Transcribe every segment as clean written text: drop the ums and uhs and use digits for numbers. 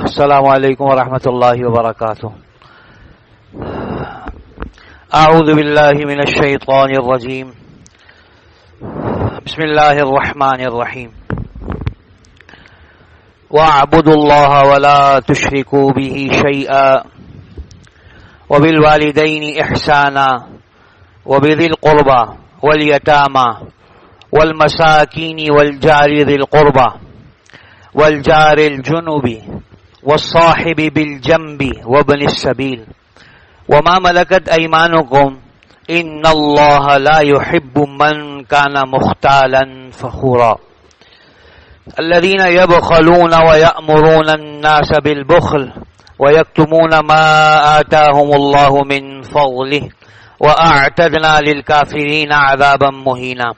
السلام علیکم ورحمۃ اللہ وبرکاتہ. اعوذ باللہ من الشیطان الرجیم. بسم اللہ الرحمن الرحیم. واعبدوا اللہ ولا تشرکوا به شیئا وبالوالدین احسانا وبذی القربى والیتامى والمساکین والجار ذی القربى والجار الجنب والصاحب بالجنب وابن السبيل وما ملكت أيمانكم إن الله لا يحب من كان مختالا فخورا الذين يبخلون ويأمرون الناس بالبخل ويكتمون ما آتاهم الله من فضله وأعتدنا للكافرين عذابا مهينا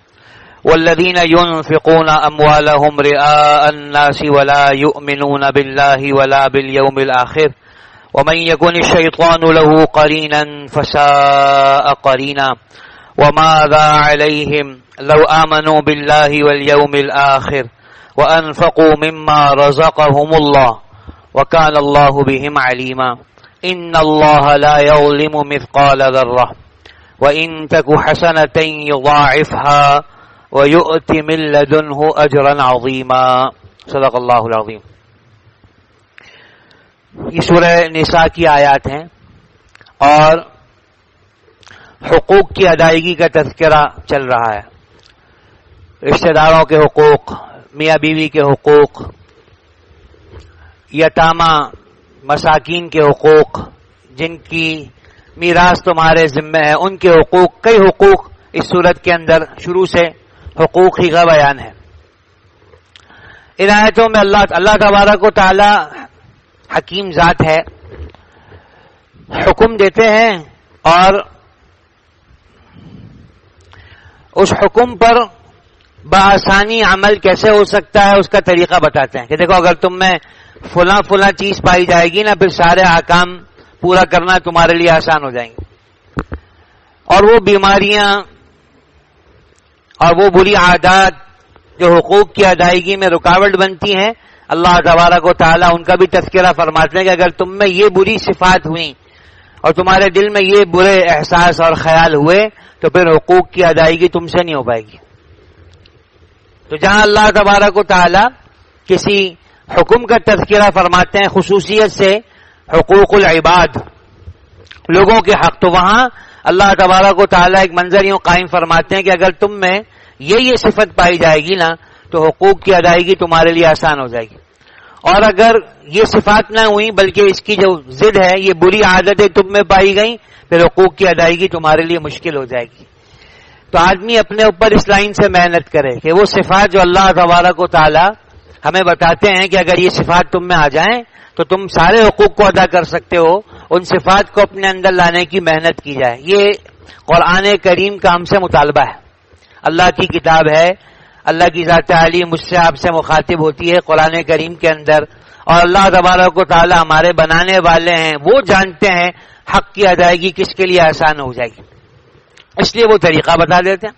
والذين ينفقون أموالهم رئاء الناس ولا يؤمنون بالله ولا باليوم الآخر ومن يكن الشيطان له قرينا فساء قرينا وماذا عليهم لو آمنوا بالله واليوم الآخر وأنفقوا مما رزقهم الله وكان الله بهم عليما إن الله لا يظلم مثقال ذرة وإن تك حسنة يضاعفها وَيُؤْتِ مِن لَّدُنْهُ أَجْرًا عَظِيمًا. صدق اللہ العظیم. یہ سورہ نساء کی آیات ہیں اور حقوق کی ادائیگی کا تذکرہ چل رہا ہے. رشتہ داروں کے حقوق، میاں بیوی کے حقوق، یتامہ مساکین کے حقوق، جن کی میراث تمہارے ذمہ ہے، ان کے حقوق. کئی حقوق اس صورت کے اندر شروع سے حقوق ہی کا بیان ہے. ان آیتوں میں اللہ تبارک و تعالی حکیم ذات ہے، حکم دیتے ہیں اور اس حکم پر بآسانی عمل کیسے ہو سکتا ہے اس کا طریقہ بتاتے ہیں کہ دیکھو اگر تم میں فلاں چیز پائی جائے گی نا، پھر سارے احکام پورا کرنا تمہارے لیے آسان ہو جائیں گے. اور وہ بیماریاں اور وہ بری عادات جو حقوق کی ادائیگی میں رکاوٹ بنتی ہیں، اللہ تبارک و تعالیٰ ان کا بھی تذکرہ فرماتے ہیں کہ اگر تم میں یہ بری صفات ہوئیں اور تمہارے دل میں یہ برے احساس اور خیال ہوئے تو پھر حقوق کی ادائیگی تم سے نہیں ہو پائے گی. تو جہاں اللہ تبارک و تعالیٰ کسی حکم کا تذکرہ فرماتے ہیں خصوصیت سے حقوق العباد، لوگوں کے حق، تو وہاں اللہ تبارک و تعالیٰ ایک منظر یوں قائم فرماتے ہیں کہ اگر تم میں یہ صفت پائی جائے گی نا تو حقوق کی ادائیگی تمہارے لیے آسان ہو جائے گی. اور اگر یہ صفات نہ ہوئی بلکہ اس کی جو ضد ہے، یہ بری عادتیں تم میں پائی گئیں، پھر حقوق کی ادائیگی تمہارے لیے مشکل ہو جائے گی. تو آدمی اپنے اوپر اس لائن سے محنت کرے کہ وہ صفات جو اللہ تبارک و تعالیٰ ہمیں بتاتے ہیں کہ اگر یہ صفات تم میں آ جائیں تو تم سارے حقوق کو ادا کر سکتے ہو، ان صفات کو اپنے اندر لانے کی محنت کی جائے. یہ قرآن کریم کا ہم سے مطالبہ ہے. اللہ کی کتاب ہے، اللہ کی ذات عالی مجھ سے آپ سے مخاطب ہوتی ہے قرآن کریم کے اندر، اور اللہ تبارک و تعالی ہمارے بنانے والے ہیں، وہ جانتے ہیں حق کی ادائیگی کس کے لیے آسان ہو جائے گی، اس لیے وہ طریقہ بتا دیتے ہیں.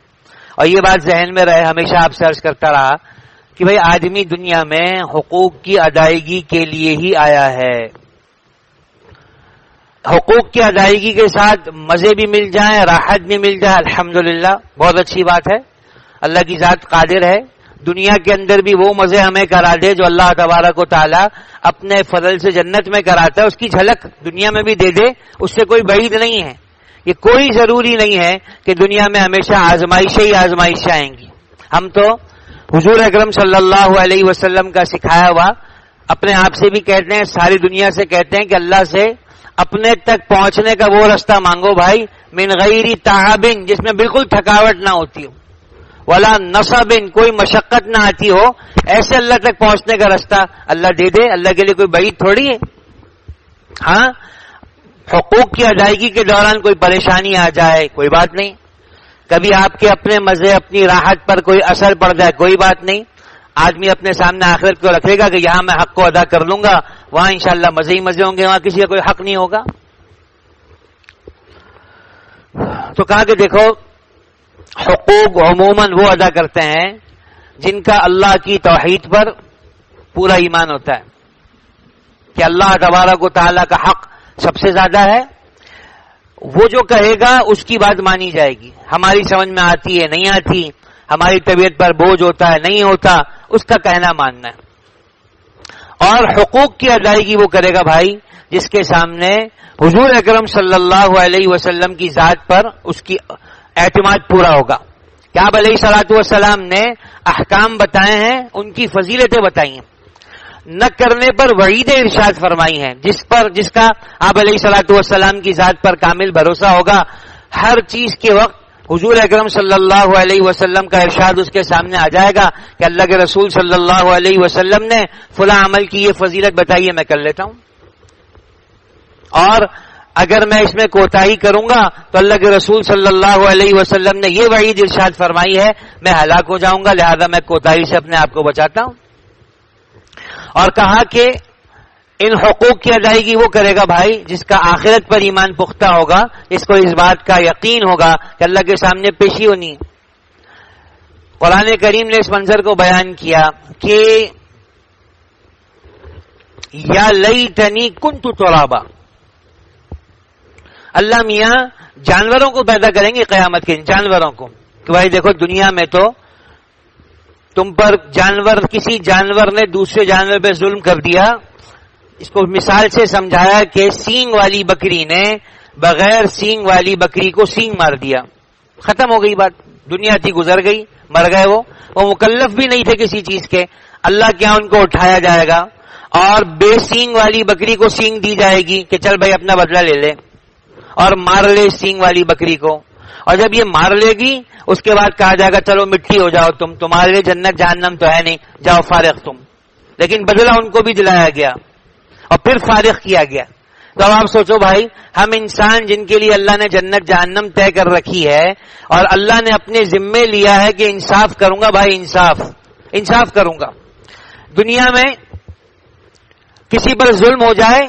اور یہ بات ذہن میں رہے، ہمیشہ آپ سے عرض کرتا رہا کہ بھئی آدمی دنیا میں حقوق کی ادائیگی کے لیے ہی آیا ہے. حقوق کی ادائیگی کے ساتھ مزے بھی مل جائیں، راحت بھی مل جائے، الحمدللہ بہت اچھی بات ہے. اللہ کی ذات قادر ہے دنیا کے اندر بھی وہ مزے ہمیں کرا دے جو اللہ تبارک و تعالی اپنے فضل سے جنت میں کراتا ہے، اس کی جھلک دنیا میں بھی دے دے، اس سے کوئی بعید نہیں ہے. یہ کوئی ضروری نہیں ہے کہ دنیا میں ہمیشہ آزمائشیں آئیں گی. ہم تو حضور اکرم صلی اللہ علیہ وسلم کا سکھایا ہوا اپنے آپ سے بھی کہتے ہیں، ساری دنیا سے کہتے ہیں کہ اللہ سے اپنے تک پہنچنے کا وہ رستہ مانگو بھائی، من غیر تعب، جس میں بالکل تھکاوٹ نہ ہوتی ہو، ولا نصب، کوئی مشقت نہ آتی ہو، ایسے اللہ تک پہنچنے کا راستہ اللہ دے دے. اللہ کے لیے کوئی بعید تھوڑی ہے. ہاں حقوق کی ادائیگی کے دوران کوئی پریشانی آ جائے کوئی بات نہیں، کبھی آپ کے اپنے مزے اپنی راحت پر کوئی اثر پڑ جائے کوئی بات نہیں. آدمی اپنے سامنے آخرت کو رکھے گا کہ یہاں میں حق کو ادا کر لوں گا، وہاں انشاءاللہ مزے ہی مزے ہوں گے، وہاں کسی کا کوئی حق نہیں ہوگا. تو کہا کہ دیکھو حقوق عموماً وہ ادا کرتے ہیں جن کا اللہ کی توحید پر پورا ایمان ہوتا ہے. کہ اللہ تبارک و تعالیٰ کا حق سب سے زیادہ ہے، وہ جو کہے گا اس کی بات مانی جائے گی. ہماری سمجھ میں آتی ہے نہیں آتی، ہماری طبیعت پر بوجھ ہوتا ہے نہیں ہوتا، اس کا کہنا ماننا ہے. اور حقوق کی ادائیگی وہ کرے گا بھائی جس کے سامنے حضور اکرم صلی اللہ علیہ وسلم کی ذات پر اس کی اعتماد پورا ہوگا. کہ آپ علیہ الصلوۃ والسلام نے احکام بتائے ہیں، ان کی فضیلتیں بتائی ہیں، نہ کرنے پر وعید ارشاد فرمائی ہیں. جس کا آپ علیہ الصلوۃ والسلام کی ذات پر کامل بھروسہ ہوگا، ہر چیز کے وقت حضور اکرم صلی اللہ علیہ وسلم کا ارشاد اس کے سامنے آ جائے گا کہ اللہ کے رسول صلی اللہ علیہ وسلم نے فلاں عمل کی یہ فضیلت بتائی ہے، میں کر لیتا ہوں. اور اگر میں اس میں کوتاہی کروں گا تو اللہ کے رسول صلی اللہ علیہ وسلم نے یہ وعید ارشاد فرمائی ہے میں ہلاک ہو جاؤں گا، لہذا میں کوتاہی سے اپنے آپ کو بچاتا ہوں. اور کہا کہ ان حقوق کی ادائیگی وہ کرے گا بھائی جس کا آخرت پر ایمان پختہ ہوگا، جس کو اس بات کا یقین ہوگا کہ اللہ کے سامنے پیشی ہونی. قرآن کریم نے اس منظر کو بیان کیا کہ یا لیتنی کنت ترابا. اللہ میاں جانوروں کو پیدا کریں گے قیامت کے دن، جانوروں کو کہ بھائی دیکھو دنیا میں تو تم پر کسی جانور نے دوسرے جانور پہ ظلم کر دیا. اس کو مثال سے سمجھایا کہ سینگ والی بکری نے بغیر سینگ والی بکری کو سینگ مار دیا، ختم ہو گئی بات، دنیا تھی گزر گئی، مر گئے. وہ مکلف بھی نہیں تھے کسی چیز کے، اللہ کیا ان کو اٹھایا جائے گا اور بے سینگ والی بکری کو سینگ دی جائے گی کہ چل بھائی اپنا بدلہ لے لے اور مار لے سینگ والی بکری کو. اور جب یہ مار لے گی اس کے بعد کہا جائے گا چلو مٹی ہو جاؤ تمہارے لیے جنت جہنم تو ہے نہیں، جاؤ فارغ تم. لیکن بدلہ ان کو بھی دلایا گیا اور پھر فارغ کیا گیا. تو اب آپ سوچو بھائی، ہم انسان جن کے لیے اللہ نے جنت جہنم طے کر رکھی ہے اور اللہ نے اپنے ذمے لیا ہے کہ انصاف کروں گا بھائی، انصاف کروں گا. دنیا میں کسی پر ظلم ہو جائے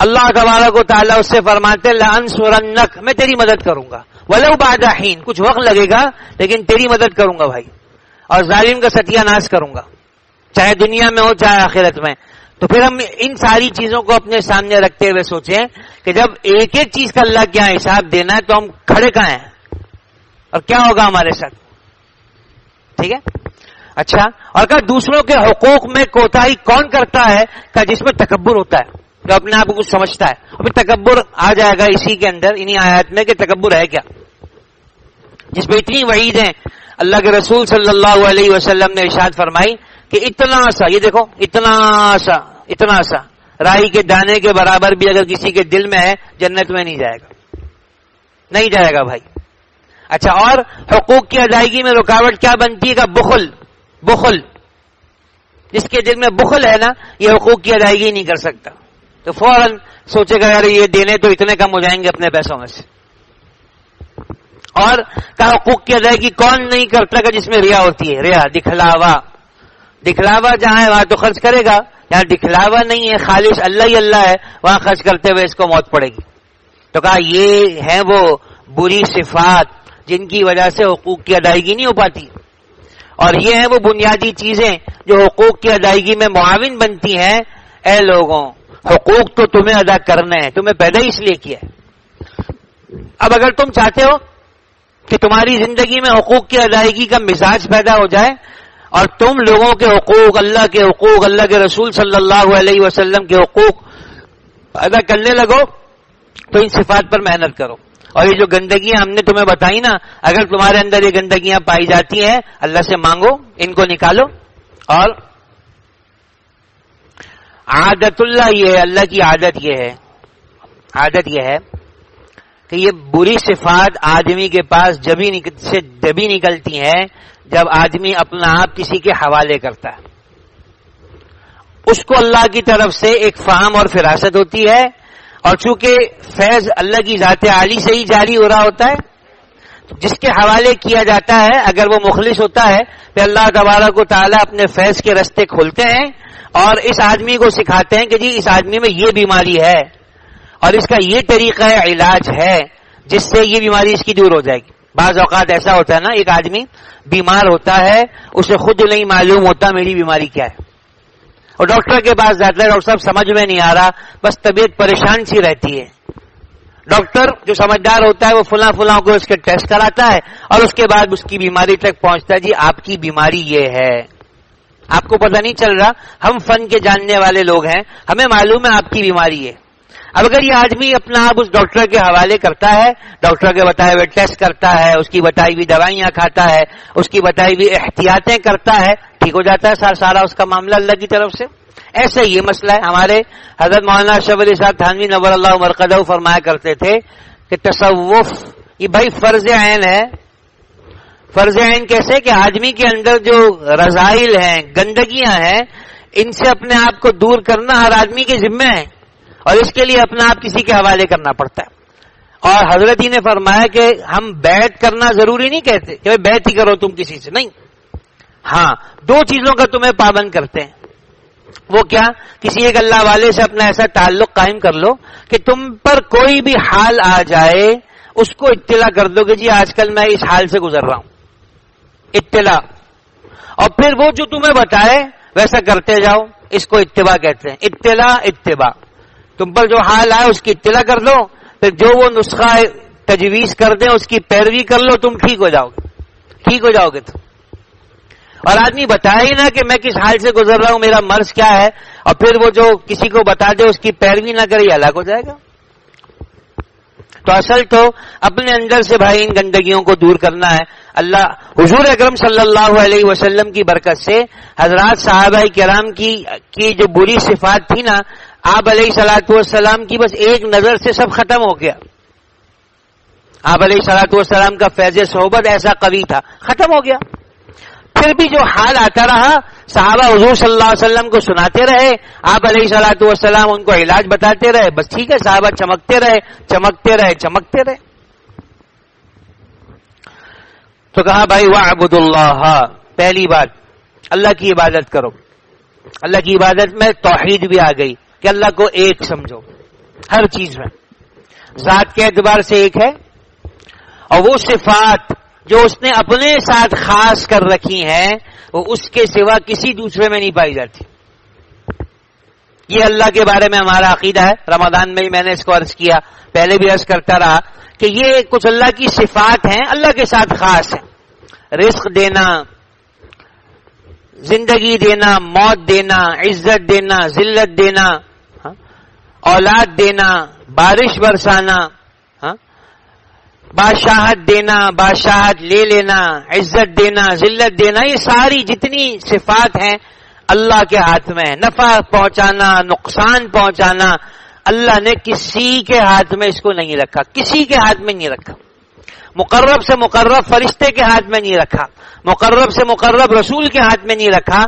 اللہ تبارک و تعالیٰ اس سے فرماتے لانصرنک، میں تیری مدد کروں گا، ولو بعد حین، کچھ وقت لگے گا لیکن تیری مدد کروں گا بھائی، اور ظالم کا ستیہ ناش کروں گا، چاہے دنیا میں ہو چاہے آخرت میں. تو پھر ہم ان ساری چیزوں کو اپنے سامنے رکھتے ہوئے سوچیں کہ جب ایک ایک چیز کا اللہ کیا حساب دینا ہے تو ہم کھڑے کہاں ہیں اور کیا ہوگا ہمارے ساتھ. ٹھیک ہے. اچھا، اور کہ دوسروں کے حقوق میں کوتاہی کون کرتا ہے کہ جس میں تکبر ہوتا ہے، جو اپنے آپ کو کچھ سمجھتا ہے. اور پھر تکبر آ جائے گا اسی کے اندر، انہی آیات میں کہ تکبر ہے کیا، جس میں اتنی وعید ہیں. اللہ کے رسول صلی اللہ علیہ وسلم نے ارشاد فرمائی کہ اتنا سا، یہ دیکھو اتنا سا رائی کے دانے کے برابر بھی اگر کسی کے دل میں ہے جنت میں نہیں جائے گا بھائی. اچھا، اور حقوق کی ادائیگی میں رکاوٹ کیا بنتی ہے کہ بخل. جس کے دل میں بخل ہے نا یہ حقوق کی ادائیگی نہیں کر سکتا، تو فوراً سوچے گا یار یہ دینے تو اتنے کم ہو جائیں گے اپنے پیسوں میں سے. اور کہ حقوق کی ادائیگی کون نہیں کرتا کہ جس میں ریا ہوتی ہے، ریا، دکھلاوا جہاں ہے وہاں تو خرچ کرے گا، جہاں دکھلاوا نہیں ہے خالص اللہ ہی اللہ ہے وہاں خرچ کرتے ہوئے اس کو موت پڑے گی. تو کہا یہ ہیں وہ بری صفات جن کی وجہ سے حقوق کی ادائیگی نہیں ہو پاتی، اور یہ ہیں وہ بنیادی چیزیں جو حقوق کی ادائیگی میں معاون بنتی ہیں. اے لوگوں، حقوق تو تمہیں ادا کرنے ہیں، تمہیں پیدا ہی اس لیے کیا ہے. اب اگر تم چاہتے ہو کہ تمہاری زندگی میں حقوق کی ادائیگی کا مزاج پیدا ہو جائے اور تم لوگوں کے حقوق، اللہ کے حقوق، اللہ کے رسول صلی اللہ علیہ وسلم کے حقوق ادا کرنے لگو تو ان صفات پر محنت کرو. اور یہ جو گندگیاں ہم نے تمہیں بتائی نا، اگر تمہارے اندر یہ گندگیاں پائی جاتی ہیں اللہ سے مانگو، ان کو نکالو. اور عادت اللہ یہ ہے، اللہ کی عادت یہ ہے کہ یہ بری صفات آدمی کے پاس جبھی نکلتی ہیں جب آدمی اپنا آپ کسی کے حوالے کرتا ہے. اس کو اللہ کی طرف سے ایک فہم اور فراست ہوتی ہے، اور چونکہ فیض اللہ کی ذات عالی سے ہی جاری ہو رہا ہوتا ہے، جس کے حوالے کیا جاتا ہے اگر وہ مخلص ہوتا ہے تو اللہ تبارک و تعالیٰ اپنے فیض کے رستے کھولتے ہیں اور اس آدمی کو سکھاتے ہیں کہ جی اس آدمی میں یہ بیماری ہے اور اس کا یہ طریقہ علاج ہے جس سے یہ بیماری اس کی دور ہو جائے گی. بعض اوقات ایسا ہوتا ہے نا، ایک آدمی بیمار ہوتا ہے، اسے خود نہیں معلوم ہوتا میری بیماری کیا ہے، اور ڈاکٹر کے پاس جاتا ہے، ڈاکٹر صاحب سمجھ میں نہیں آ رہا، بس طبیعت پریشان سی رہتی ہے. ڈاکٹر جو سمجھدار ہوتا ہے وہ فلاں فلاں کو اس کے ٹیسٹ کراتا ہے اور اس کے بعد اس کی بیماری تک پہنچتا ہے. جی آپ کی بیماری یہ ہے، آپ کو پتہ نہیں چل رہا. ہم فن کے جاننے والے لوگ ہیں، ہمیں معلوم ہے آپ کی بیماری ہے. اب اگر یہ آدمی اپنا آپ اس ڈاکٹر کے حوالے کرتا ہے، ڈاکٹر کے بتائے ہوئے ٹیسٹ کرتا ہے، اس کی بتائی ہوئی دوائیاں کھاتا ہے، اس کی بتائی ہوئی احتیاطیں کرتا ہے، ٹھیک ہو جاتا ہے سارا اس کا معاملہ اللہ کی طرف سے. ایسا یہ مسئلہ ہے. ہمارے حضرت مولانا اشرف علی صاحب تھانوی نور اللہ مرقدہ فرمایا کرتے تھے کہ تصوف یہ بھائی فرض عین ہے. فرض عین کیسے کہ آدمی کے اندر جو رذائل ہیں، گندگیاں ہیں، ان سے اپنے آپ کو دور کرنا ہر آدمی کے ذمہ ہے اور اس کے لیے اپنا آپ کسی کے حوالے کرنا پڑتا ہے. اور حضرت ہی نے فرمایا کہ ہم بیعت کرنا ضروری نہیں کہتے کہ بیعت ہی کرو تم کسی سے، نہیں. ہاں دو چیزوں کا تمہیں پابند کرتے ہیں. وہ کیا؟ کسی ایک اللہ والے سے اپنا ایسا تعلق قائم کر لو کہ تم پر کوئی بھی حال آ جائے اس کو اطلاع کر دو کہ جی آج کل میں اس حال سے گزر رہا ہوں. اطلاع. اور پھر وہ جو تمہیں بتائے ویسا کرتے جاؤ، اس کو اتباع کہتے ہیں. اطلاع اتباع. تم پر جو حال آئے اس کی اطلاع کر دو، پھر جو وہ نسخہ تجویز کر دیں اس کی پیروی کر لو، تم ٹھیک ہو جاؤ گے. ٹھیک ہو جاؤ گے تم. اور آدمی بتائے ہی نہ کہ میں کس حال سے گزر رہا ہوں، میرا مرض کیا ہے، اور پھر وہ جو کسی کو بتا دے اس کی پیروی نہ کرے، ہلاک ہو جائے گا. تو اصل تو اپنے اندر سے بھائی ان گندگیوں کو دور کرنا ہے. اللہ حضور اکرم صلی اللہ علیہ وسلم کی برکت سے حضرات صحابہ کرام کی جو بری صفات تھی نا، آپ علیہ الصلوۃ والسلام کی بس ایک نظر سے سب ختم ہو گیا. آپ علیہ الصلوۃ والسلام کا فیض صحبت ایسا قوی تھا، ختم ہو گیا. پھر بھی جو حال آتا رہا صحابہ حضور صلی اللہ علیہ وسلم کو سناتے رہے، آپ علیہ الصلوۃ والسلام ان کو علاج بتاتے رہے، بس ٹھیک ہے. صحابہ چمکتے رہے چمکتے رہے چمکتے رہے. تو کہا بھائی وَاعْبُدُ اللَّهَ، پہلی بات اللہ کی عبادت کرو. اللہ کی عبادت میں توحید بھی آ گئی کہ اللہ کو ایک سمجھو ہر چیز میں. ذات کے اعتبار سے ایک ہے، اور وہ صفات جو اس نے اپنے ساتھ خاص کر رکھی ہیں وہ اس کے سوا کسی دوسرے میں نہیں پائی جاتی. یہ اللہ کے بارے میں ہمارا عقیدہ ہے. رمضان میں ہی میں نے اس کو عرض کیا، پہلے بھی عرض کرتا رہا کہ یہ کچھ اللہ کی صفات ہیں، اللہ کے ساتھ خاص ہیں. رزق دینا، زندگی دینا، موت دینا، عزت دینا، ذلت دینا، اولاد دینا، بارش برسانا، بادشاہت دینا، بادشاہت لے لینا، عزت دینا، ذلت دینا، یہ ساری جتنی صفات ہیں اللہ کے ہاتھ میں ہے. نفع پہنچانا، نقصان پہنچانا اللہ نے کسی کے ہاتھ میں اس کو نہیں رکھا، کسی کے ہاتھ میں نہیں رکھا. مقرب سے مقرب فرشتے کے ہاتھ میں نہیں رکھا، مقرب سے مقرب رسول کے ہاتھ میں نہیں رکھا،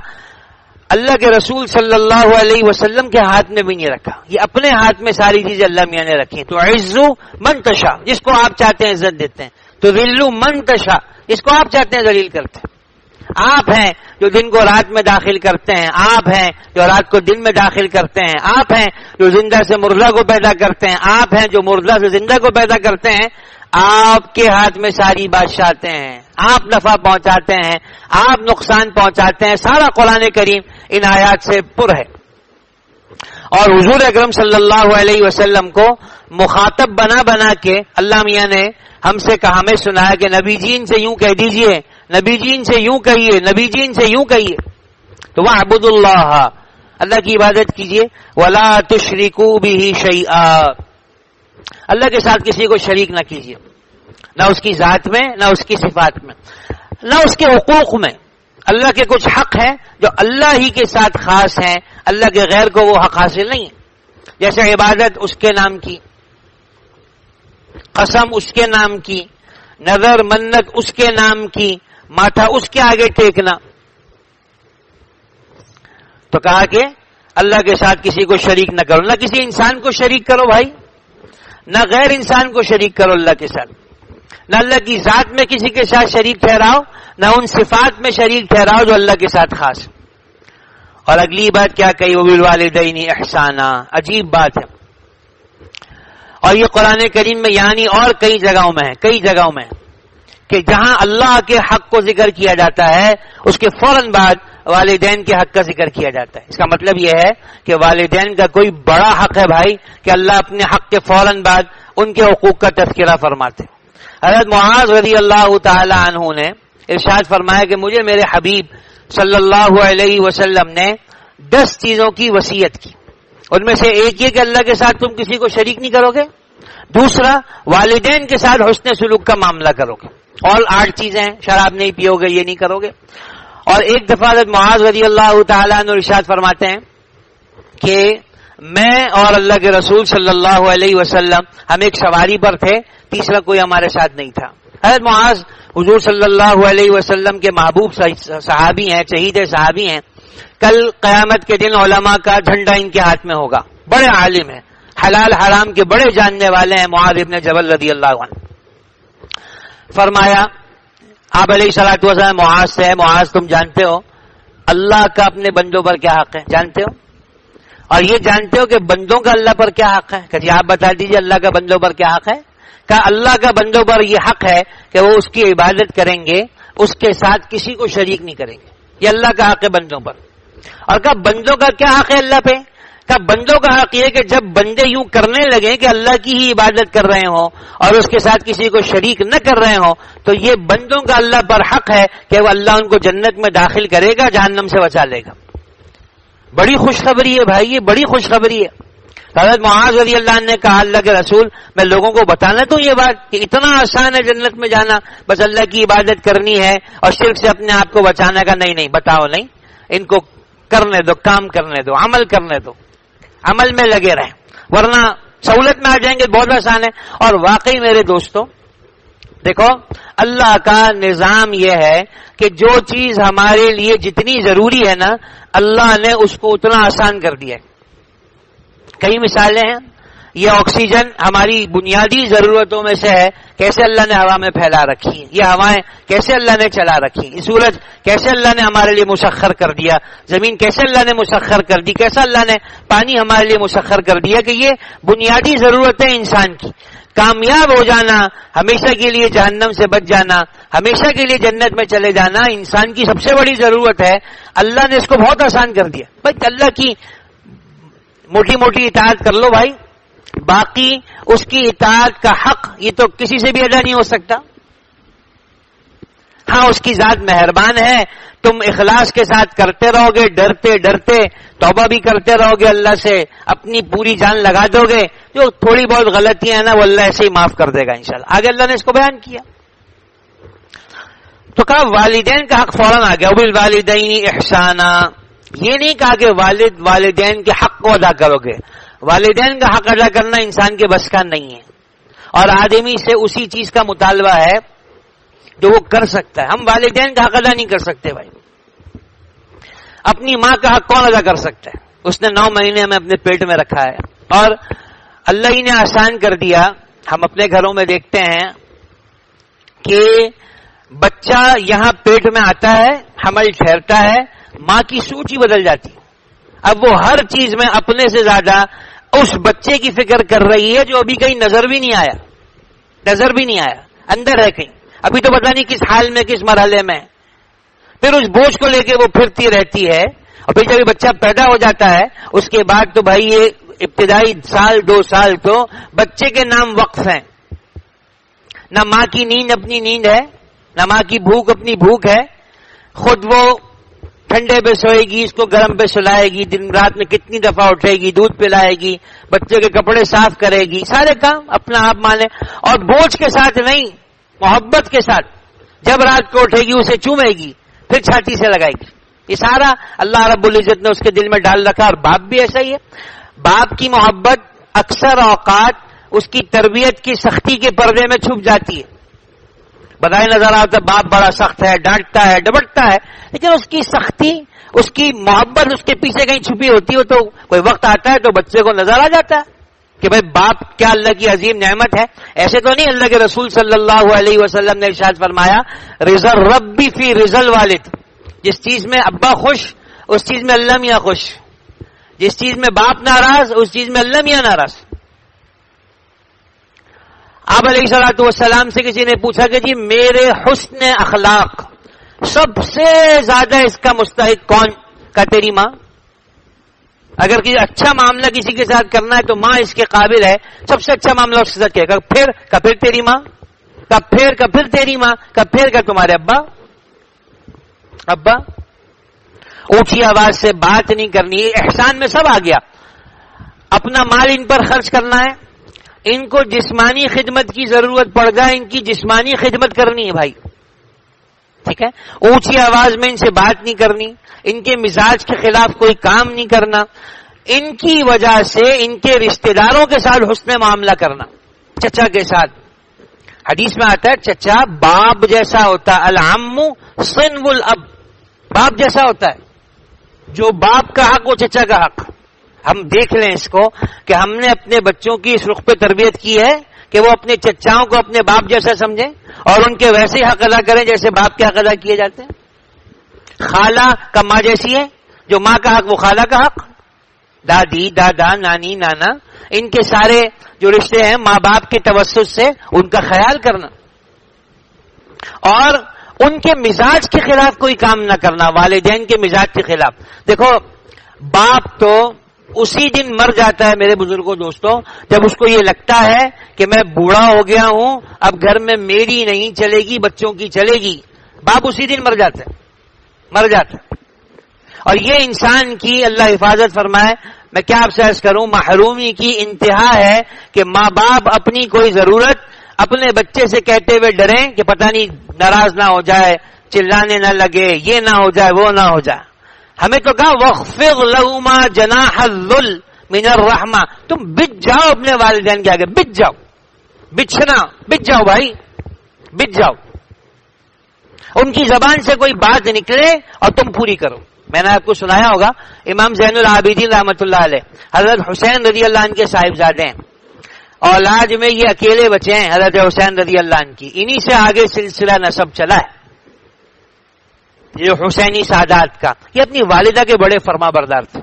اللہ کے رسول صلی اللہ علیہ وسلم کے ہاتھ میں بھی نہیں رکھا. یہ اپنے ہاتھ میں ساری چیزیں اللہ میاں نے رکھی. تو عزو من تشاء، جس کو آپ چاہتے ہیں عزت دیتے ہیں. تو ذلو من تشاء، جس کو آپ چاہتے ہیں ذلیل کرتے ہیں. آپ ہیں جو دن کو رات میں داخل کرتے ہیں، آپ ہیں جو رات کو دن میں داخل کرتے ہیں، آپ ہیں جو زندہ سے مردہ کو پیدا کرتے ہیں، آپ ہیں جو مردہ سے زندہ کو پیدا کرتے ہیں. آپ کے ہاتھ میں ساری بادشاہتیں ہیں. آپ نفع پہنچاتے ہیں، آپ نقصان پہنچاتے ہیں. سارا قرآن کریم ان آیات سے پر ہے. اور حضور اکرم صلی اللہ علیہ وسلم کو مخاطب بنا بنا کے اللہ میاں نے ہم سے کہا، ہمیں سنایا کہ نبی جین سے یوں کہہ دیجئے، نبی جین سے یوں کہیے، نبی جین سے یوں کہیے. تو وَاعْبُدُوا اللَّهَ، اللہ کی عبادت کیجئے. وَلَا تُشْرِكُوا بِهِ شَيْئًا، اللہ کے ساتھ کسی کو شریک نہ کیجیے، نہ اس کی ذات میں، نہ اس کی صفات میں، نہ اس کے حقوق میں. اللہ کے کچھ حق ہیں جو اللہ ہی کے ساتھ خاص ہیں، اللہ کے غیر کو وہ حق حاصل نہیں ہے. جیسے عبادت اس کے نام کی، قسم اس کے نام کی، نظر منت اس کے نام کی، ماتھا اس کے آگے ٹیکنا. تو کہا کہ اللہ کے ساتھ کسی کو شریک نہ کرو، نہ کسی انسان کو شریک کرو بھائی، نہ غیر انسان کو شریک کرو اللہ کے ساتھ. نہ اللہ کی ذات میں کسی کے ساتھ شریک ٹھہراؤ، نہ ان صفات میں شریک ٹھہراؤ جو اللہ کے ساتھ خاص. اور اگلی بات کیا کہی، وبالوالدین احسانا، عجیب بات ہے. اور یہ قرآن کریم میں یعنی اور کئی جگہوں میں ہے، کئی جگہوں میں کہ جہاں اللہ کے حق کو ذکر کیا جاتا ہے اس کے فوراً بعد والدین کے حق کا ذکر کیا جاتا ہے. اس کا مطلب یہ ہے کہ والدین کا کوئی بڑا حق ہے بھائی کہ اللہ اپنے حق کے فوراً بعد ان کے حقوق کا تذکرہ فرماتے. حضرت معاذ رضی اللہ تعالی عنہ نے ارشاد فرمایا کہ مجھے میرے حبیب صلی اللہ علیہ وسلم نے 10 چیزوں کی وصیت کی. ان میں سے ایک یہ کہ اللہ کے ساتھ تم کسی کو شریک نہیں کرو گے. دوسرا والدین کے ساتھ حسن سلوک کا معاملہ کرو گے. اور 8 چیزیں ہیں, شراب نہیں پیو گے, یہ نہیں کرو گے. اور ایک دفعہ حضرت معاذ رضی اللہ تعالیٰ عنہ ارشاد فرماتے ہیں کہ میں اور اللہ کے رسول صلی اللہ علیہ وسلم ہم ایک سواری پر تھے, تیسرا کوئی ہمارے ساتھ نہیں تھا. حضرت معاذ حضور صلی اللہ علیہ وسلم کے محبوب صحابی ہیں, شہید صحابی ہیں. کل قیامت کے دن علماء کا جھنڈا ان کے ہاتھ میں ہوگا. بڑے عالم ہیں, حلال حرام کے بڑے جاننے والے ہیں معاذ ابن جبل رضی اللہ عنہ. فرمایا آپ علیہ الصلوۃ والسلام معاذ سے, معاذ تم جانتے ہو اللہ کا اپنے بندوں پر کیا حق ہے؟ جانتے ہو؟ اور یہ جانتے ہو کہ بندوں کا اللہ پر کیا حق ہے؟ کہ جی آپ بتا دیجئے اللہ کا بندوں پر کیا حق ہے. کہ اللہ کا بندوں پر یہ حق ہے کہ وہ اس کی عبادت کریں گے, اس کے ساتھ کسی کو شریک نہیں کریں گے. یہ اللہ کا حق ہے بندوں پر. اور کہ بندوں کا کیا حق ہے اللہ پہ؟ کہ بندوں کا حق یہ کہ جب بندے یوں کرنے لگیں کہ اللہ کی ہی عبادت کر رہے ہوں اور اس کے ساتھ کسی کو شریک نہ کر رہے ہوں, تو یہ بندوں کا اللہ پر حق ہے کہ وہ اللہ ان کو جنت میں داخل کرے گا, جہنم سے بچا لے گا. بڑی خوشخبری ہے بھائی, یہ بڑی خوشخبری ہے. حضرت معاذ رضی اللہ عنہ نے کہا اللہ کے رسول میں لوگوں کو بتانا تو یہ بات کہ اتنا آسان ہے جنت میں جانا, بس اللہ کی عبادت کرنی ہے اور شرک سے اپنے آپ کو بچانا کا. نہیں بتاؤ نہیں, ان کو کرنے دو, کام کرنے دو, عمل کرنے دو, عمل میں لگے رہیں, ورنہ سہولت میں آ جائیں گے. بہت آسان ہے. اور واقعی میرے دوستوں دیکھو اللہ کا نظام یہ ہے کہ جو چیز ہمارے لیے جتنی ضروری ہے نا اللہ نے اس کو اتنا آسان کر دیا ہے. کئی مثالیں ہیں. یہ آکسیجن ہماری بنیادی ضرورتوں میں سے ہے, کیسے اللہ نے ہوا میں پھیلا رکھی, یہ ہوائیں کیسے اللہ نے چلا رکھی, یہ سورج کیسے اللہ نے ہمارے لیے مسخر کر دیا, زمین کیسے اللہ نے مسخر کر دی, کیسا اللہ نے پانی ہمارے لیے مسخر کر دیا. کہ یہ بنیادی ضرورتیں انسان کی. کامیاب ہو جانا, ہمیشہ کے لیے جہنم سے بچ جانا, ہمیشہ کے لیے جنت میں چلے جانا انسان کی سب سے بڑی ضرورت ہے. اللہ نے اس کو بہت آسان کر دیا. بھائی اللہ کی موٹی موٹی اطاعت کر لو بھائی, باقی اس کی اطاعت کا حق یہ تو کسی سے بھی ادا نہیں ہو سکتا. ہاں اس کی ذات مہربان ہے, تم اخلاص کے ساتھ کرتے رہو گے, ڈرتے ڈرتے توبہ بھی کرتے رہو گے, اللہ سے اپنی پوری جان لگا دو گے, جو تھوڑی بہت غلطیاں ہیں نا وہ اللہ ایسے ہی معاف کر دے گا انشاءاللہ. آگے اللہ نے اس کو بیان کیا تو کہا والدین کا حق فوراً آ گیا. وبالوالدین احسانا, یہ نہیں کہا کہ والدین کے حق کو ادا کرو گے. والدین کا حق ادا کرنا انسان کے بس کا نہیں ہے, اور آدمی سے اسی چیز کا مطالبہ ہے جو وہ کر سکتا ہے. ہم والدین کا حق ادا نہیں کر سکتے بھائی. اپنی ماں کا حق کون ادا کر سکتا ہے؟ اس نے 9 مہینے ہمیں اپنے پیٹ میں رکھا ہے اور اللہ ہی نے آسان کر دیا. ہم اپنے گھروں میں دیکھتے ہیں کہ بچہ یہاں پیٹ میں آتا ہے, حمل ٹھہرتا ہے, ماں کی سوچ ہی بدل جاتی ہے. اب وہ ہر چیز میں اپنے سے زیادہ اس بچے کی فکر کر رہی ہے جو ابھی کہیں نظر بھی نہیں آیا, اندر ہے کہیں, ابھی تو پتہ نہیں کس حال میں, کس مرحلے میں. پھر اس بوجھ کو لے کے وہ پھرتی رہتی ہے, اور پھر جب بچہ پیدا ہو جاتا ہے اس کے بعد تو بھائی یہ ابتدائی 1-2 سال تو بچے کے نام وقف ہیں. نہ ماں کی نیند اپنی نیند ہے, نہ ماں کی بھوک اپنی بھوک ہے. خود وہ ٹھنڈے پہ سوئے گی, اس کو گرم پہ سلائے گی, دن رات میں کتنی دفعہ اٹھے گی, دودھ پلائے گی, بچے کے کپڑے صاف کرے گی, سارے کام اپنا آپ مانے. اور بوجھ کے ساتھ نہیں, محبت کے ساتھ. جب رات کو اٹھے گی اسے چومے گی, پھر چھاتی سے لگائے گی. یہ سارا اللہ رب العزت نے اس کے دل میں ڈال رکھا. اور باپ بھی ایسا ہی ہے. باپ کی محبت اکثر اوقات اس کی تربیت کی سختی کے پردے میں چھپ جاتی ہے. بتائے نظر آتا باپ بڑا سخت ہے, ڈانٹتا ہے, ڈپٹتا ہے, لیکن اس کی سختی, اس کی محبت اس کے پیچھے کہیں چھپی ہوتی ہے. تو کوئی وقت آتا ہے تو بچے کو نظر آ جاتا ہے کہ بھائی باپ کیا اللہ کی عظیم نعمت ہے. ایسے تو نہیں, اللہ کے رسول صلی اللہ علیہ وسلم نے ارشاد فرمایا رضا ربی فی رضا الوالد, جس چیز میں ابا خوش اس چیز میں اللہ میاں خوش, جس چیز میں باپ ناراض اس چیز میں اللہ میاں ناراض. آپ علیہ الصلوۃ والسلام سے کسی نے پوچھا کہ جی میرے حسن اخلاق, سب سے زیادہ اس کا مستحق کون؟ کا تیری ماں. اگر کسی اچھا معاملہ کسی کے ساتھ کرنا ہے تو ماں اس کے قابل ہے. سب سے اچھا معاملہ اس کے ساتھ کیا؟ پھر تیری ماں، پھر تیری ماں، پھر تمہارے ابا. اونچی آواز سے بات نہیں کرنی. احسان میں سب آ گیا. اپنا مال ان پر خرچ کرنا ہے، ان کو جسمانی خدمت کی ضرورت پڑ جائے ان کی جسمانی خدمت کرنی ہے بھائی، ٹھیک ہے. اونچی آواز میں ان سے بات نہیں کرنی، ان کے مزاج کے خلاف کوئی کام نہیں کرنا، ان کی وجہ سے ان کے رشتہ داروں کے ساتھ حسن معاملہ کرنا. چچا کے ساتھ حدیث میں آتا ہے چچا باپ جیسا ہوتا ہے، العم صنو الاب، باپ جیسا ہوتا ہے. جو باپ کا حق وہ چچا کا حق. ہم دیکھ لیں اس کو کہ ہم نے اپنے بچوں کی اس رخ پہ تربیت کی ہے کہ وہ اپنے چچاؤں کو اپنے باپ جیسا سمجھیں اور ان کے ویسے حق ادا کریں جیسے باپ کے حق ادا کیے جاتے ہیں. خالہ کا ماں جیسی ہے، جو ماں کا حق وہ خالہ کا حق. دادی، دادا، نانی، نانا، ان کے سارے جو رشتے ہیں ماں باپ کے توسط سے ان کا خیال کرنا اور ان کے مزاج کے خلاف کوئی کام نہ کرنا، والدین کے مزاج کے خلاف. دیکھو باپ تو اسی دن مر جاتا ہے میرے بزرگوں دوستوں جب اس کو یہ لگتا ہے کہ میں بوڑھا ہو گیا ہوں، اب گھر میں میری نہیں چلے گی بچوں کی چلے گی. باپ اسی دن مر جاتا ہے. اور یہ انسان کی اللہ حفاظت فرمائے. میں کیا آپ سے عرض کروں، محرومی کی انتہا ہے کہ ماں باپ اپنی کوئی ضرورت اپنے بچے سے کہتے ہوئے ڈریں کہ پتہ نہیں ناراض نہ ہو جائے، چلانے نہ لگے، یہ نہ ہو جائے، وہ نہ ہو جائے. ہمیں تو کہا وَخْفِضْ لَهُمَا جَنَاحَ الذُّلِّ مِنَ الرَّحْمَةِ، تم بچ جاؤ اپنے والدین کے آگے، بچ جاؤ. بچھنا، بچ جاؤ بھائی، بچ جاؤ. ان کی زبان سے کوئی بات نکلے اور تم پوری کرو. میں نے آپ کو سنایا ہوگا امام زین العابدین رحمۃ اللہ علیہ حضرت حسین رضی اللہ عنہ کے صاحبزادے ہیں. اولاد میں یہ اکیلے بچے ہیں حضرت حسین رضی اللہ عنہ کی. انہی سے آگے سلسلہ نسب چلا ہے یہ حسینی سادات کا. یہ اپنی والدہ کے بڑے فرما بردار تھے.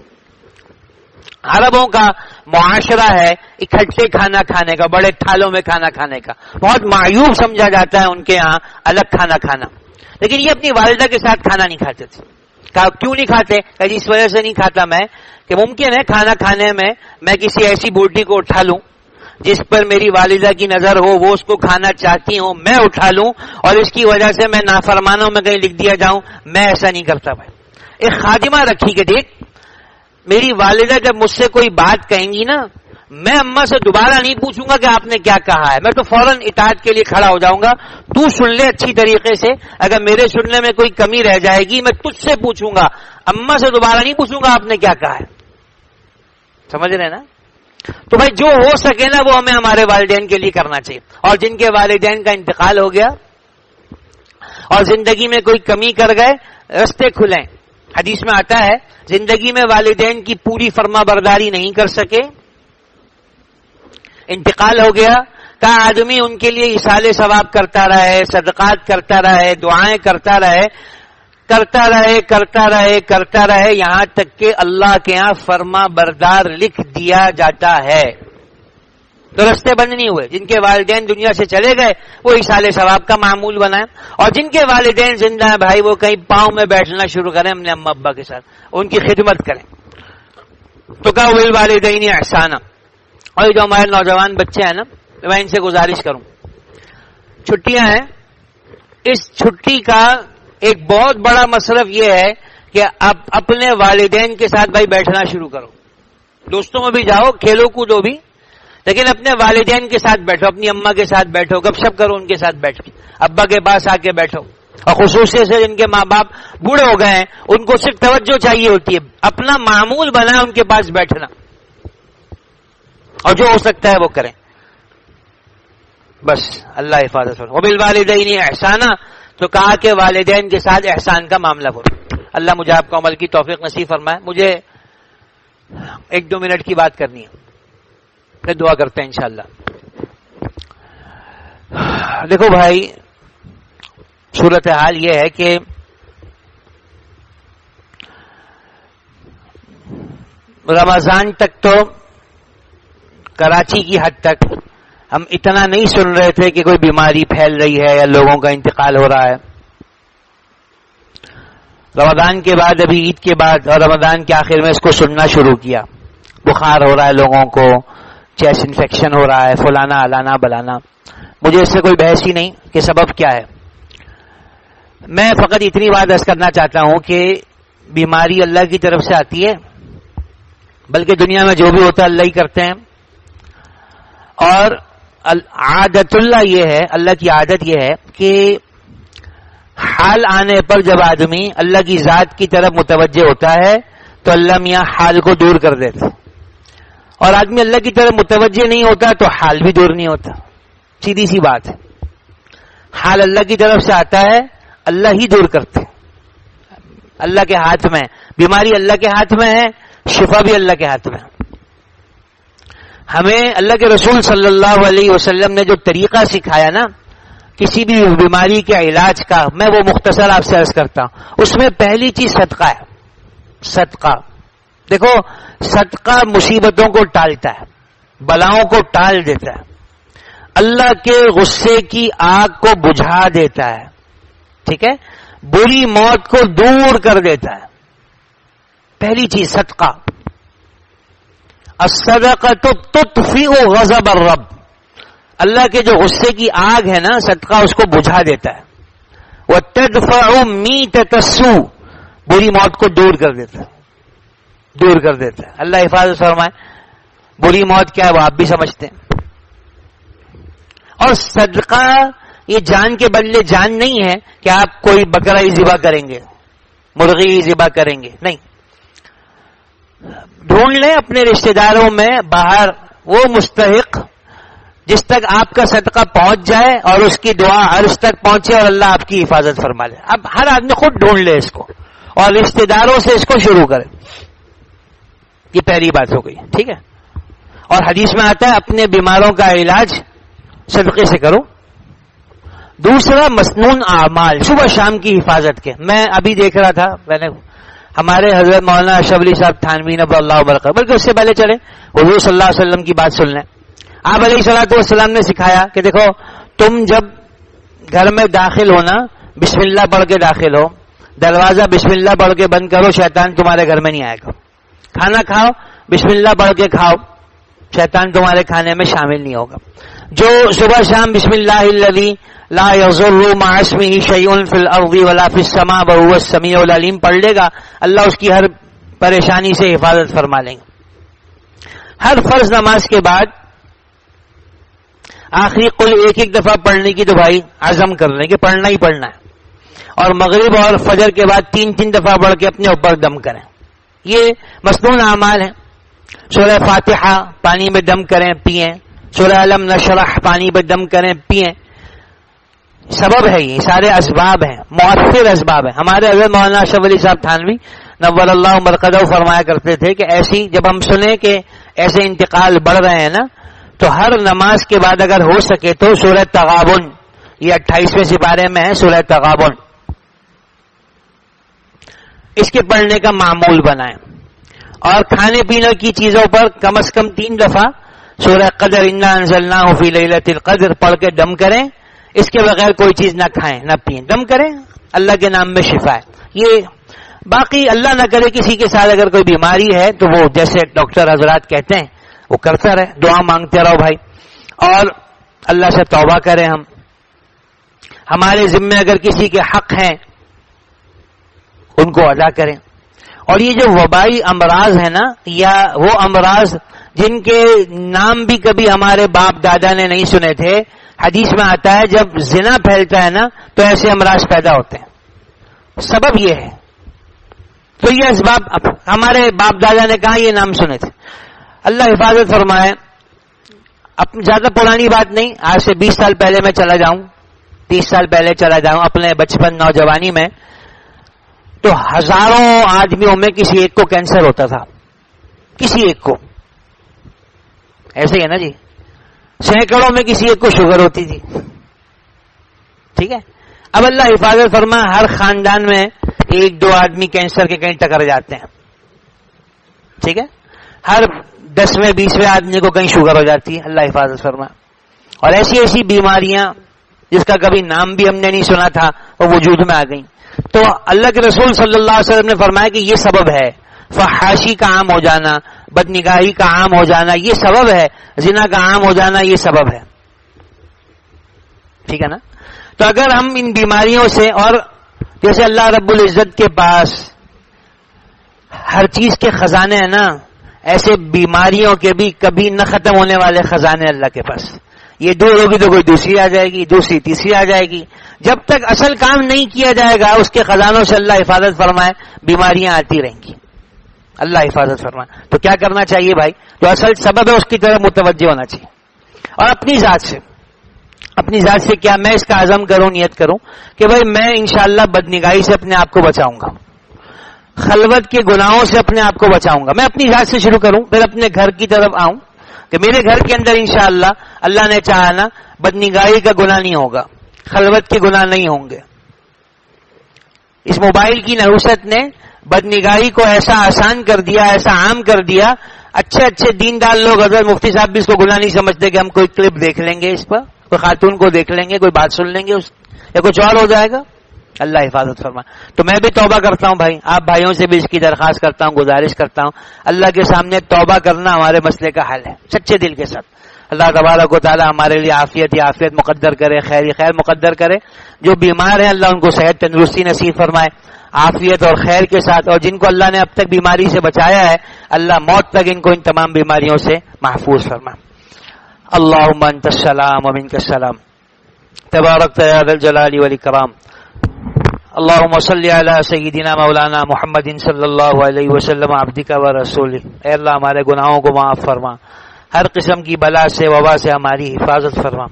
عربوں کا معاشرہ ہے اکٹھے کھانا کھانے کا، بڑے تھالوں میں کھانا کھانے کا. بہت معیوب سمجھا جاتا ہے ان کے ہاں الگ کھانا کھانا. لیکن یہ اپنی والدہ کے ساتھ کھانا نہیں کھاتے تھے. کہا کیوں نہیں کھاتے؟ کہ اس وجہ سے نہیں کھاتا میں کہ ممکن ہے کھانا کھانے میں کسی ایسی بوٹی کو اٹھا لوں جس پر میری والدہ کی نظر ہو، وہ اس کو کھانا چاہتی ہوں، میں اٹھا لوں اور اس کی وجہ سے میں نافرمانوں میں کہیں لکھ دیا جاؤں. میں ایسا نہیں کرتا بھائی. ایک خادمہ رکھی کہ دیکھ میری والدہ جب مجھ سے کوئی بات کہیں گی نا، میں اماں سے دوبارہ نہیں پوچھوں گا کہ آپ نے کیا کہا ہے، میں تو فوراً اطاعت کے لیے کھڑا ہو جاؤں گا. تو سن لے اچھی طریقے سے، اگر میرے سننے میں کوئی کمی رہ جائے گی میں تجھ سے پوچھوں گا، اماں سے دوبارہ نہیں پوچھوں گا آپ نے کیا کہا ہے. سمجھ رہے نا؟ تو بھائی جو ہو سکے نا وہ ہمیں ہمارے والدین کے لیے کرنا چاہیے. اور جن کے والدین کا انتقال ہو گیا اور زندگی میں کوئی کمی کر گئے، رستے کھلیں. حدیث میں آتا ہے زندگی میں والدین کی پوری فرما برداری نہیں کر سکے، انتقال ہو گیا، کا آدمی ان کے لیے ایصال ثواب کرتا رہے، صدقات کرتا رہے، دعائیں کرتا رہے یہاں تک کہ اللہ کے ہاں فرما بردار لکھ دیا جاتا ہے. تو رستے بند نہیں ہوئے. جن کے والدین دنیا سے چلے گئے وہ ایصال ثواب کا معمول بنائیں، اور جن کے والدین زندہ ہیں بھائی وہ کہیں پاؤں میں بیٹھنا شروع کریں اپنے اماں ابا کے ساتھ، ان کی خدمت کریں. تو کہا بالوالدین احسانا. اور جو ہمارے نوجوان بچے ہیں نا، میں ان سے گزارش کروں، چھٹیاں ہیں، اس چھٹی کا ایک بہت بڑا مصرف یہ ہے کہ اب اپنے والدین کے ساتھ بھائی بیٹھنا شروع کرو. دوستوں میں بھی جاؤ، کھیلو کودو بھی، لیکن اپنے والدین کے ساتھ بیٹھو، اپنی اماں کے ساتھ بیٹھو، گپ شپ کرو ان کے ساتھ بیٹھ کے، ابا کے پاس آ کے بیٹھو. اور خصوصی سے جن کے ماں باپ بوڑھے ہو گئے ہیں ان کو صرف توجہ چاہیے ہوتی ہے، اپنا معمول بنا ان کے پاس بیٹھنا اور جو ہو سکتا ہے وہ کریں. بس اللہ حفاظت فرمائے. وبالوالدین احسانا، تو کہا کہ والدین کے ساتھ احسان کا معاملہ کرو. اللہ مجھے آپ کو عمل کی توفیق نصیب فرمائے. مجھے 1-2 منٹ کی بات کرنی ہے، پھر دعا کرتے ہیں انشاءاللہ. دیکھو بھائی صورتحال یہ ہے کہ رمضان تک تو کراچی کی حد تک ہم اتنا نہیں سن رہے تھے کہ کوئی بیماری پھیل رہی ہے یا لوگوں کا انتقال ہو رہا ہے. رمضان کے بعد، ابھی عید کے بعد اور رمضان کے آخر میں اس کو سننا شروع کیا. بخار ہو رہا ہے لوگوں کو، چیسٹ انفیکشن ہو رہا ہے، فلانا الانا بلانا. مجھے اس سے کوئی بحث ہی نہیں کہ سبب کیا ہے. میں فقط اتنی بات عرض کرنا چاہتا ہوں کہ بیماری اللہ کی طرف سے آتی ہے، بلکہ دنیا میں جو بھی ہوتا ہے اللہ ہی کرتے ہیں. اور عادت اللہ یہ ہے، اللہ کی عادت یہ ہے کہ حال آنے پر جب آدمی اللہ کی ذات کی طرف متوجہ ہوتا ہے تو اللہ میاں حال کو دور کر دیتا، اور آدمی اللہ کی طرف متوجہ نہیں ہوتا تو حال بھی دور نہیں ہوتا. سیدھی سی بات ہے. حال اللہ کی طرف سے آتا ہے، اللہ ہی دور کرتے. اللہ کے ہاتھ میں، بیماری اللہ کے ہاتھ میں ہے، شفا بھی اللہ کے ہاتھ میں. ہمیں اللہ کے رسول صلی اللہ علیہ وسلم نے جو طریقہ سکھایا نا کسی بھی بیماری کے علاج کا، میں وہ مختصر آپ سے عرض کرتا ہوں. اس میں پہلی چیز صدقہ ہے. صدقہ، دیکھو صدقہ مصیبتوں کو ٹالتا ہے، بلاؤں کو ٹال دیتا ہے، اللہ کے غصے کی آگ کو بجھا دیتا ہے، ٹھیک ہے، بری موت کو دور کر دیتا ہے. پہلی چیز صدقہ. الصدقۃ تطفئ غضب الرب، اللہ کے جو غصے کی آگ ہے نا صدقہ اس کو بجھا دیتا ہے. وتدفع میتۃ السوء، بری موت کو دور کر دیتا ہے، دور کر دیتا ہے. اللہ حفاظت فرمائے. بری موت کیا ہے وہ آپ بھی سمجھتے ہیں. اور صدقہ یہ جان کے بدلے جان نہیں ہے کہ آپ کوئی بکرا ہی ذبح کریں گے، مرغی ہی ذبح کریں گے، نہیں. ڈھونڈ لیں اپنے رشتہ داروں میں باہر وہ مستحق جس تک آپ کا صدقہ پہنچ جائے اور اس کی دعا عرش تک پہنچے اور اللہ آپ کی حفاظت فرما لے. اب ہر آدمی خود ڈھونڈ لے اس کو اور رشتہ داروں سے اس کو شروع کرے. یہ پہلی بات ہو گئی، ٹھیک ہے. اور حدیث میں آتا ہے اپنے بیماروں کا علاج صدقے سے کرو. دوسرا مسنون اعمال، صبح شام کی حفاظت کے. میں ابھی دیکھ رہا تھا، میں نے ہمارے حضرت مولانا اشرف علی صاحب تھانوی نبی اللہ وبرکاتہ، بلکہ اس سے پہلے چلے حضور صلی اللہ علیہ وسلم کی بات سن لیں. آپ علیہ الصلوۃ والسلام نے سکھایا کہ دیکھو تم جب گھر میں داخل ہونا بسم اللہ پڑھ کے داخل ہو، دروازہ بسم اللہ پڑھ کے بند کرو، شیطان تمہارے گھر میں نہیں آئے گا. کھانا کھاؤ بسم اللہ پڑھ کے کھاؤ، شیطان تمہارے کھانے میں شامل نہیں ہوگا. جو صبح شام بسم اللہ الذی لا یضر مع اسمہ شیء فی الارض ولا فی السماء وهو السمیع العلیم پڑھ لے گا، اللہ اس کی ہر پریشانی سے حفاظت فرما لیں گے. ہر فرض نماز کے بعد آخری قل ایک ایک دفعہ پڑھنے کی تو بھائی عزم کر لیں کہ پڑھنا ہی پڑھنا ہے. اور مغرب اور فجر کے بعد 3 دفعہ پڑھ کے اپنے اوپر دم کریں. یہ مسنون اعمال ہیں. سورہ فاتحہ پانی میں دم کریں پئیں، سورہ الم نشرح پانی میں دم کریں پئیں. سبب ہے، یہ سارے اسباب ہیں، مؤثر اسباب ہیں. ہمارے حضرت مولانا اشرف علی صاحب تھانوی نور اللہ مرقدہ فرمایا کرتے تھے کہ ایسی جب ہم سنیں کہ ایسے انتقال بڑھ رہے ہیں نا تو ہر نماز کے بعد اگر ہو سکے تو سورہ تغابن، یہ 28ویں سپارے میں ہے سورہ تغابن، اس کے پڑھنے کا معمول بنائیں. اور کھانے پینے کی چیزوں پر کم از کم 3 دفعہ سورہ قدر انا انزلناہ فی لیلۃ القدر پڑھ کے دم کریں. اس کے بغیر کوئی چیز نہ کھائیں نہ پئیں، دم کریں، اللہ کے نام میں شفا ہے. یہ باقی اللہ نہ کرے کسی کے ساتھ اگر کوئی بیماری ہے تو وہ جیسے ڈاکٹر حضرات کہتے ہیں وہ کرتا رہے، دعا مانگتے رہو بھائی، اور اللہ سے توبہ کریں. ہمارے ذمے اگر کسی کے حق ہیں ان کو ادا کریں. اور یہ جو وبائی امراض ہیں نا، یا وہ امراض جن کے نام بھی کبھی ہمارے باپ دادا نے نہیں سنے تھے، حدیث میں آتا ہے جب زنا پھیلتا ہے نا تو ایسے امراض پیدا ہوتے ہیں. سبب یہ ہے. تو یہ اسباب ہمارے باپ دادا نے کہا یہ نام سنے تھے. اللہ حفاظت فرمائے. اب زیادہ پرانی بات نہیں، آج سے 20 سال پہلے میں چلا جاؤں، 30 سال پہلے چلا جاؤں اپنے بچپن نوجوانی میں، تو ہزاروں آدمیوں میں کسی ایک کو کینسر ہوتا تھا، کسی ایک کو. ایسے ہی ہے نا جی، سینکڑوں میں کسی ایک کو شوگر ہوتی تھی. ٹھیک ہے. اب اللہ حفاظت فرما، ہر خاندان میں 1-2 آدمی کینسر کے کہیں ٹکر جاتے ہیں. ٹھیک ہے. ہر 10ویں 20ویں آدمی کو کہیں شوگر ہو جاتی ہے. اللہ حفاظت فرما. اور ایسی ایسی بیماریاں جس کا کبھی نام بھی ہم نے نہیں سنا تھا وہ وجود میں آ گئیں. تو اللہ کے رسول صلی اللہ علیہ وسلم نے فرمایا کہ یہ سبب ہے، فحاشی کا عام ہو جانا، بدنگاہی کا عام ہو جانا یہ سبب ہے، زنا کا عام ہو جانا یہ سبب ہے. ٹھیک ہے نا؟ تو اگر ہم ان بیماریوں سے، اور جیسے اللہ رب العزت کے پاس ہر چیز کے خزانے ہیں نا، ایسے بیماریوں کے بھی کبھی نہ ختم ہونے والے خزانے اللہ کے پاس. یہ دور ہوگی تو کوئی دوسری آ جائے گی، دوسری تیسری آ جائے گی. جب تک اصل کام نہیں کیا جائے گا اس کے خزانوں سے اللہ حفاظت فرمائے، بیماریاں آتی رہیں گی. اللہ حفاظت فرمائے. تو کیا کرنا چاہیے بھائی؟ جو اصل سبب ہے اس کی طرف متوجہ ہونا چاہیے. اور اپنی ذات سے کیا میں اس کا عزم کروں، نیت کروں کہ بھائی میں انشاءاللہ بدنگاہی سے اپنے آپ کو بچاؤں گا، خلوت کے گناہوں سے اپنے آپ کو بچاؤں گا. میں اپنی ذات سے شروع کروں، پھر اپنے گھر کی طرف آؤں کہ میرے گھر کے اندر انشاءاللہ اللہ نے چاہا نا بدنگاہی کا گناہ نہیں ہوگا، خلوت کے گناہ نہیں ہوں گے. اس موبائل کی نحوست نے بدنگاہی کو ایسا آسان کر دیا، ایسا عام کر دیا. اچھے دیندار لوگ، حضرت مفتی صاحب بھی اس کو گناہ نہیں سمجھتے کہ ہم کوئی کلپ دیکھ لیں گے، اس پر کوئی خاتون کو دیکھ لیں گے، کوئی بات سن لیں گے یا کچھ اور ہو جائے گا. اللہ حفاظت فرمائے. تو میں بھی توبہ کرتا ہوں بھائی، آپ بھائیوں سے بھی اس کی درخواست کرتا ہوں، گزارش کرتا ہوں. اللہ کے سامنے توبہ کرنا ہمارے مسئلے کا حل ہے، سچے دل کے ساتھ. اللہ تبارک و تعالی ہمارے لیے عافیت مقدر کرے، خیر مقدر کرے. جو بیمار ہیں اللہ ان کو صحت تندرستی نصیب فرمائے، عافیت اور خیر کے ساتھ. اور جن کو اللہ نے اب تک بیماری سے بچایا ہے، اللہ موت تک ان کو ان تمام بیماریوں سے محفوظ فرمائے. اللہم انت السلام و منک السلام، تبارکت یا ذا الجلال والاکرام. اللہم صلی علی سیدنا مولانا محمد صلی اللہ علیہ وسلم عبدک و رسولک. اے اللہ ہمارے گناہوں کو معاف فرما، ہر قسم کی بلا سے وبا سے ہماری حفاظت فرما.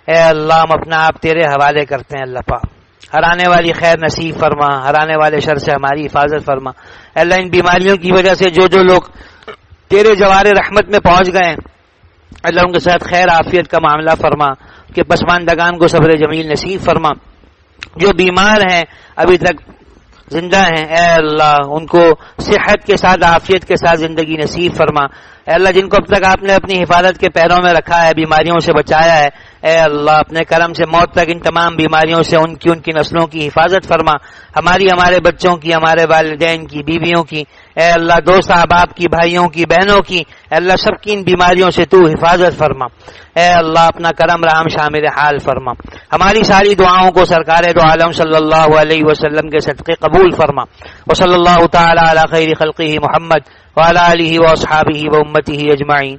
اے اللہ ہم اپنا آپ تیرے حوالے کرتے ہیں. اللہ پاک ہر آنے والی خیر نصیب فرما، ہر آنے والے شر سے ہماری حفاظت فرما. اے اللہ ان بیماریوں کی وجہ سے جو لوگ تیرے جوار رحمت میں پہنچ گئے ہیں، اللہ ان کے ساتھ خیر عافیت کا معاملہ فرما، کہ پسماندگان کو صبر جمیل نصیب فرما. جو بیمار ہیں ابھی تک زندہ ہیں، اے اللہ ان کو صحت کے ساتھ عافیت کے ساتھ زندگی نصیب فرما. اے اللہ جن کو اب تک آپ نے اپنی حفاظت کے پیروں میں رکھا ہے، بیماریوں سے بچایا ہے، اے اللہ اپنے کرم سے موت تک ان تمام بیماریوں سے ان کی نسلوں کی حفاظت فرما. ہمارے بچوں کی، ہمارے والدین کی، بیویوں کی، اے اللہ دوست احباب کی، بھائیوں کی، بہنوں کی، اے اللہ سب کی ان بیماریوں سے تو حفاظت فرما. اے اللہ اپنا کرم رحم شامل حال فرما. ہماری ساری دعاؤں کو سرکار دو عالم صلی اللہ علیہ وسلم کے صدقے قبول فرما. وصلی اللہ تعالی علی خیر خلقہ محمد وعلی آلہ واصحابہ وامتہ اجمعین.